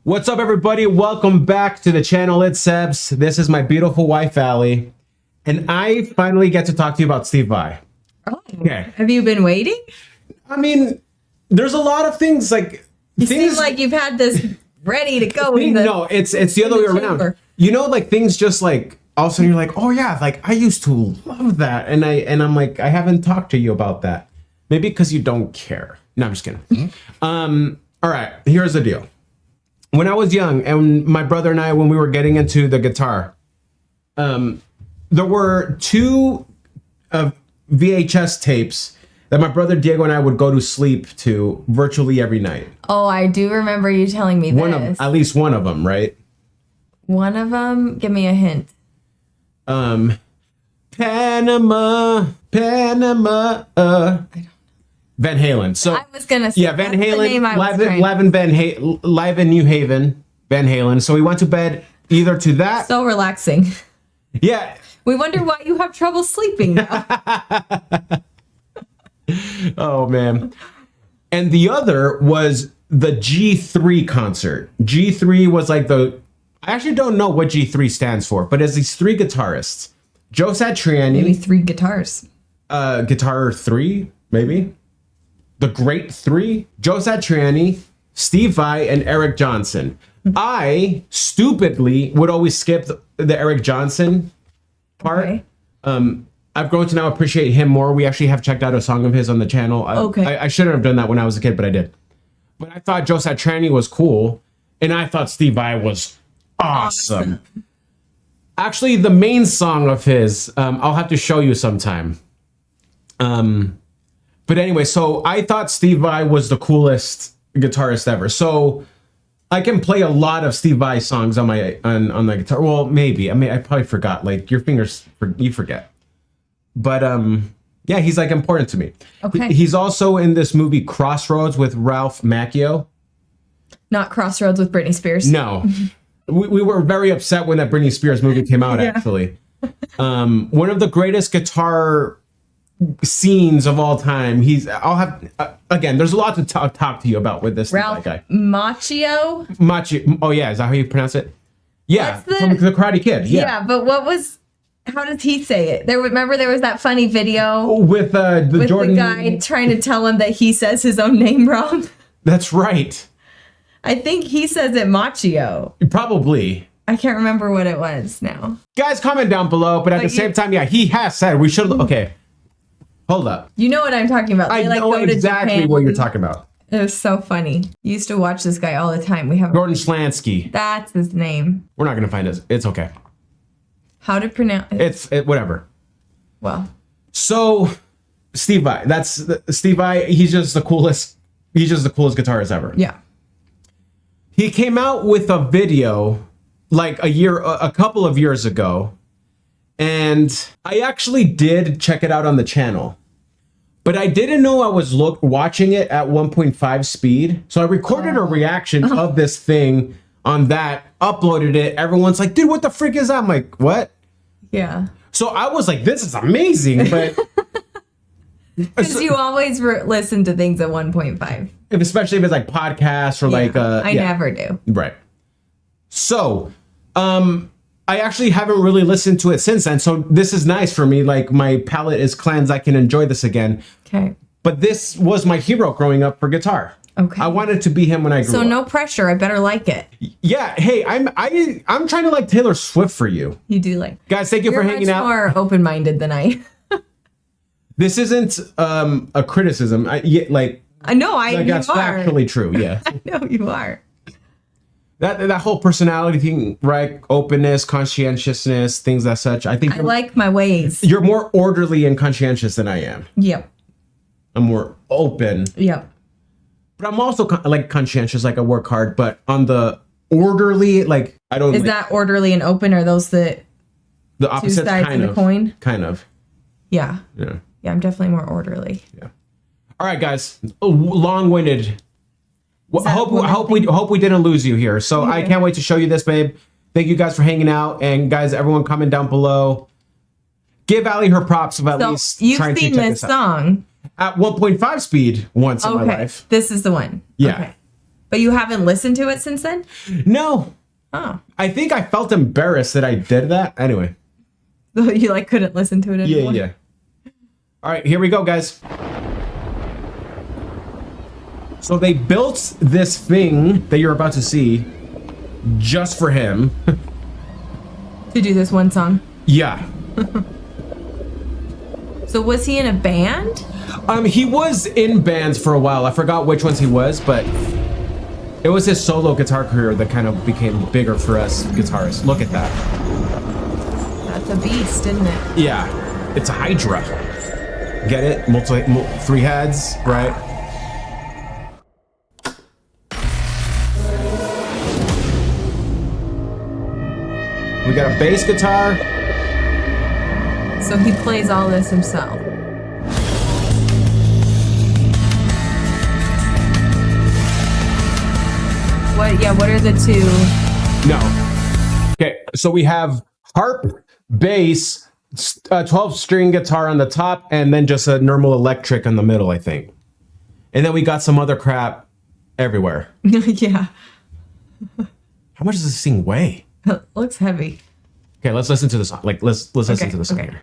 What's up, everybody? Welcome back to the channel. It's Sebs. This is my beautiful wife, Hatley. And I finally get to talk to you about Steve Vai. Oh, okay. Have you been waiting? I mean, there's a lot of things like... You seem like you've had this ready to go. No, it's the other way around. You know, like things just like... All of a sudden you're like, oh yeah, like I used to love that. And I'm like, I haven't talked to you about that. Maybe because you don't care. No, I'm just kidding. All right, here's the deal. When I was young and my brother and I, when we were getting into the guitar, there were two VHS tapes that my brother Diego and I would go to sleep to virtually every night. Oh, I do remember you telling me this. At least one of them, right? One of them? Give me a hint. Panama. I don't know. Van Halen. So I was gonna say, yeah, Van Halen, live in New Haven, Van Halen. So we went to bed either to that. So relaxing. Yeah. We wonder why you have trouble sleeping now. Oh man. And the other was the G3 concert. G3 was like I actually don't know what G3 stands for, but it's these three guitarists. Joe Satriani. Maybe three guitars. Guitar 3, maybe. The Great Three, Joe Satriani, Steve Vai, and Eric Johnson. I stupidly would always skip the Eric Johnson part. Okay. I've grown to now appreciate him more. We actually have checked out a song of his on the channel. I shouldn't have done that when I was a kid, but I did. But I thought Joe Satriani was cool, and I thought Steve Vai was awesome. Actually, the main song of his, I'll have to show you sometime. But anyway, so I thought Steve Vai was the coolest guitarist ever. So I can play a lot of Steve Vai songs on the guitar. Well, maybe. I mean, I probably forgot. Like your fingers, you forget. But yeah, he's like important to me. Okay. He's also in this movie Crossroads with Ralph Macchio. Not Crossroads with Britney Spears. No. We were very upset when that Britney Spears movie came out, yeah. Actually. One of the greatest guitar scenes of all time. I'll have again, there's a lot to talk to you about with this Ralph guy. Macchio. Oh yeah, is that how you pronounce it? Yeah, from the Karate Kid. Yeah, but how does he say it? Remember there was that funny video with Jordan, the guy trying to tell him that he says his own name wrong. That's right. I think he says it Macchio. Probably. I can't remember what it was now. Guys, comment down below. But at the same time, yeah, he has said we should. Okay. Hold up. You know what I'm talking about. I know exactly what you're talking about. It was so funny. You used to watch this guy all the time. We have Gordon Schlansky. That's his name. We're not going to find it. It's okay. How to pronounce it? Whatever. Well. So, Steve Vai. Steve Vai. He's just the coolest. He's just the coolest guitarist ever. Yeah. He came out with a video like a couple of years ago. And I actually did check it out on the channel, but I didn't know I was watching it at 1.5 speed. So I recorded a reaction of this thing on that, uploaded it. Everyone's like, dude, what the frick is that? I'm like, what? Yeah. So I was like, this is amazing, but... Because you always listen to things at 1.5. Especially if it's like podcasts or like... I never do. Right. So, I actually haven't really listened to it since then, so this is nice for me. Like, my palate is cleansed. I can enjoy this again. Okay. But this was my hero growing up for guitar. Okay. I wanted to be him when I grew up. So no pressure. I better like it. Yeah. Hey, I'm trying to like Taylor Swift for you. You do like. Guys, thank you for hanging out. You're much more open-minded than I. This isn't a criticism. I know that's factually true. Yeah. I know you are. That whole personality thing, right? Openness, conscientiousness, things as such. I think I like my ways. You're more orderly and conscientious than I am. Yep. I'm more open. Yep. But I'm also like conscientious, like I work hard. But on the orderly, like I don't. Is that orderly and open? Or those the opposite sides kind of the coin? Kind of. Yeah. Yeah. Yeah, I'm definitely more orderly. Yeah. All right, guys. Long-winded. Hope we didn't lose you here. So I can't wait to show you this, babe. Thank you guys for hanging out, and guys, everyone comment down below. Give Hatley her props of at least trying to check this out. You've seen this song at 1.5 speed once in my life. This is the one. Yeah. Okay. But you haven't listened to it since then? No. Oh. I think I felt embarrassed that I did that. Anyway. You like couldn't listen to it anymore? Yeah. All right, here we go, guys. So they built this thing that you're about to see just for him. To do this one song? Yeah. So was he in a band? He was in bands for a while. I forgot which ones he was, but it was his solo guitar career that kind of became bigger for us guitarists. Look at that. That's a beast, isn't it? Yeah, it's a Hydra. Get it? Three heads, right? We got a bass guitar. So he plays all this himself. What are the two? No. Okay, so we have harp, bass, 12-string guitar on the top, and then just a normal electric in the middle, I think. And then we got some other crap everywhere. Yeah. How much does this thing weigh? Looks heavy. Okay, let's listen to the song. Like, let's listen to the song here.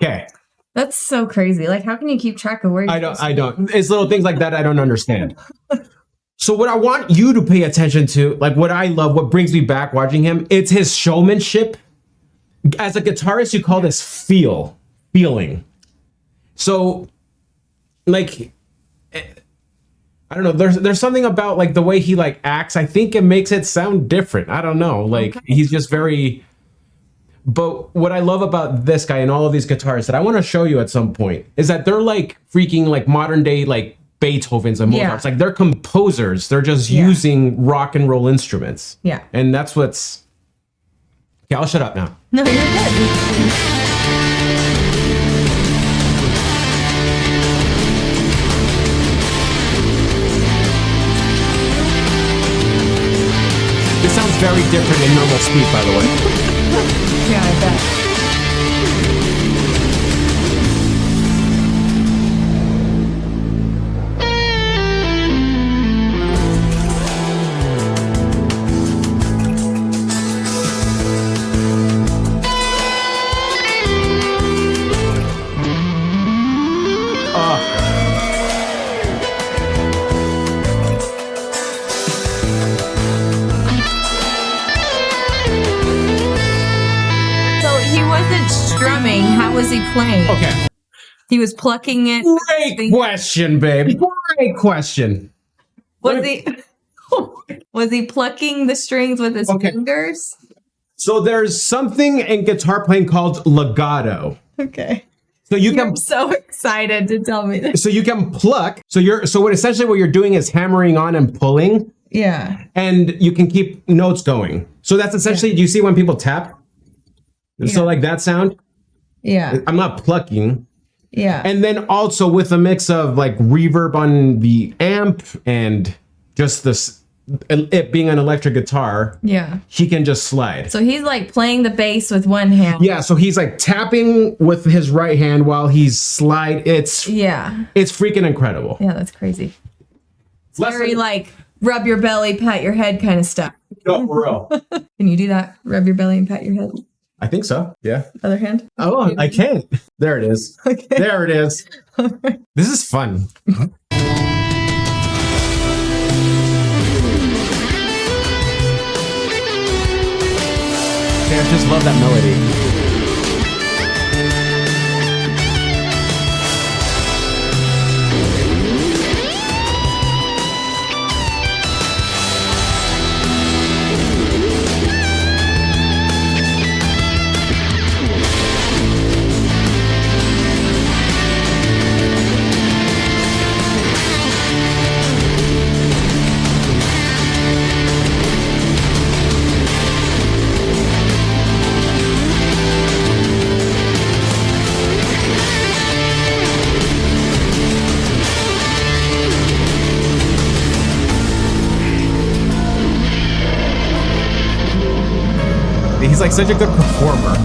Okay. That's so crazy. Like, how can you keep track of where you're I don't. It's little things like that I don't understand. So what I want you to pay attention to, like what I love, what brings me back watching him, it's his showmanship. As a guitarist, you call this feeling. So, like, I don't know. There's something about like the way he like acts. I think it makes it sound different. I don't know. Like he's just very. But what I love about this guy and all of these guitarists that I want to show you at some point is that they're like freaking like modern day like Beethovens and Mozarts. Like they're composers. They're just using rock and roll instruments. Yeah. And that's what's. Okay, I'll shut up now. No, you're good. This sounds very different in normal speed, by the way. Yeah, I bet. How was he playing? Okay. He was plucking it. Great question, babe. Great question. Was he plucking the strings with his fingers? So there's something in guitar playing called legato. Okay. So I'm so excited to tell me this. So you can pluck. So essentially what you're doing is hammering on and pulling. Yeah. And you can keep notes going. So that's essentially, do you see when people tap? Yeah. So like that sound? Yeah. I'm not plucking. Yeah. And then also with a mix of like reverb on the amp and just it being an electric guitar. Yeah. He can just slide. So he's like playing the bass with one hand. Yeah. So he's like tapping with his right hand while he's It's freaking incredible. Yeah, that's crazy. It's very like rub your belly, pat your head kind of stuff. No, for real. Can you do that? Rub your belly and pat your head. I think so. Yeah. Other hand? Oh, I can't. There it is. Okay. There it is. This is fun. Okay, I just love that melody. like such a good performer.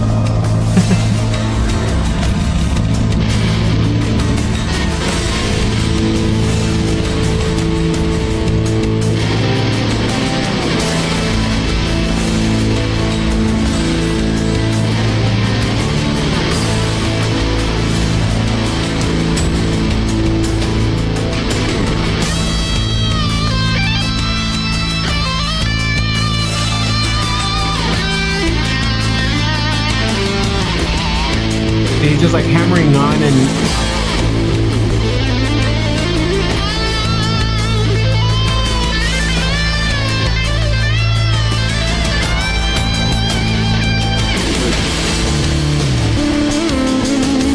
He's just like hammering on and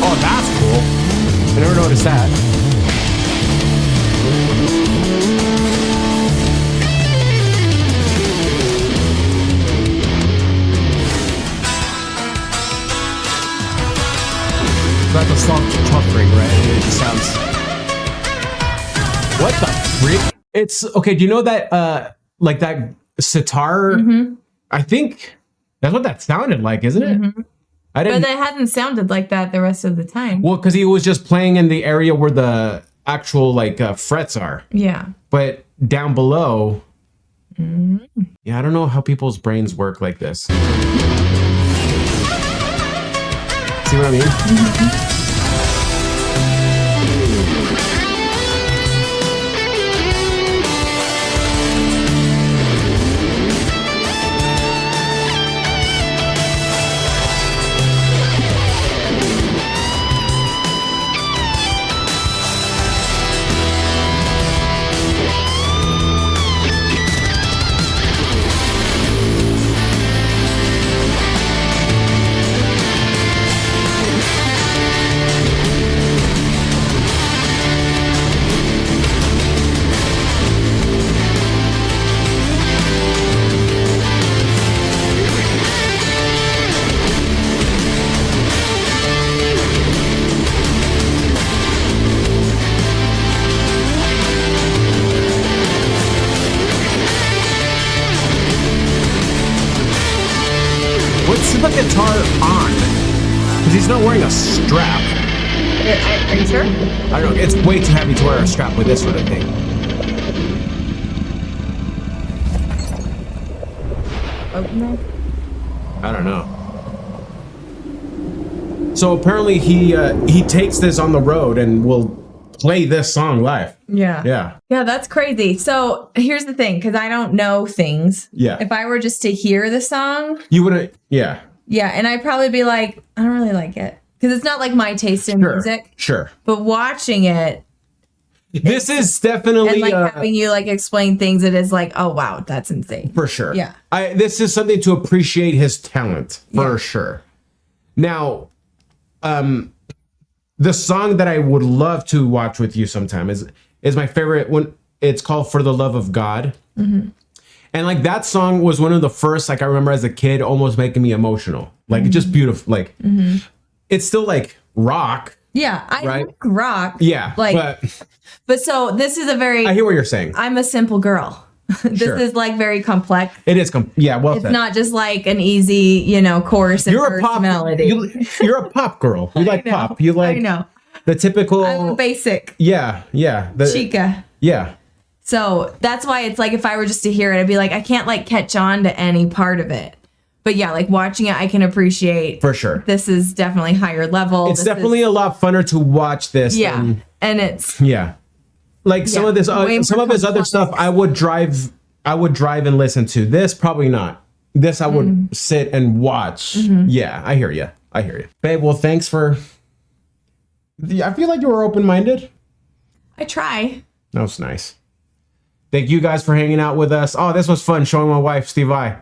oh, that's cool. I never noticed that. That's a soft ring, right? It just sounds. What the freak? It's okay. Do you know that, like that sitar? Mm-hmm. I think that's what that sounded like, isn't it? Mm-hmm. I didn't. But it hasn't sounded like that the rest of the time. Well, because he was just playing in the area where the actual like frets are. Yeah. But down below, yeah, I don't know how people's brains work like this. See what I mean? Mm-hmm. What's the guitar on? Because he's not wearing a strap. Are you sure? I don't know. It's way too heavy to wear a strap with this sort of thing. Open that? I don't know. So apparently he takes this on the road and will play this song live. Yeah. Yeah. Yeah, that's crazy. So here's the thing, because I don't know things. Yeah. If I were just to hear the song. You wouldn't, yeah. Yeah, and I'd probably be like, I don't really like it. Because it's not like my taste in music. Sure. But watching it. This is definitely. And like having you like explain things, it is like, oh wow, that's insane. For sure. Yeah. This is something to appreciate his talent. For sure. Now, the song that I would love to watch with you sometime is my favorite one. It's called For the Love of God. Mm-hmm. And like that song was one of the first, like I remember as a kid, almost making me emotional. Like it's just beautiful. Like it's still like rock. Yeah, I like rock. Yeah, like, but so this is a very. I hear what you're saying. I'm a simple girl. This is like very complex. It is. Well, it's not just like an easy, chorus and you're a pop melody. You're a pop girl. You like pop. You like the typical. I'm basic. Yeah. Chica. Yeah. So that's why it's like if I were just to hear it, I'd be like, I can't like catch on to any part of it. But yeah, like watching it, I can appreciate. For sure. This is definitely higher level. It's definitely a lot funner to watch this. Yeah. And it's. Yeah. Like some of this, some of his other stuff, I would drive and listen to. This, probably not. This, I would sit and watch. Yeah, I hear you. Babe, well, thanks for. I feel like you were open-minded. I try. That was nice. Thank you guys for hanging out with us. Oh, this was fun showing my wife, Steve Vai.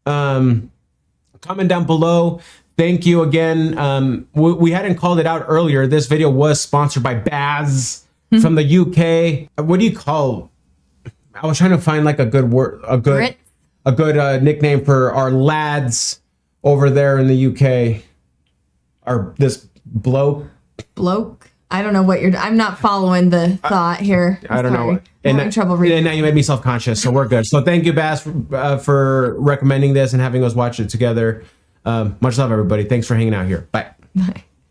Comment down below. Thank you again. We hadn't called it out earlier. This video was sponsored by Baz from the UK. What do you call? I was trying to find like a good word, a good nickname for our lads over there in the UK. This bloke. I don't know what I'm not following the thought here. I don't know. I'm having trouble reading. And now you made me self-conscious, so we're good. So thank you, Bass, for recommending this and having us watch it together. Much love, everybody. Thanks for hanging out here. Bye. Bye.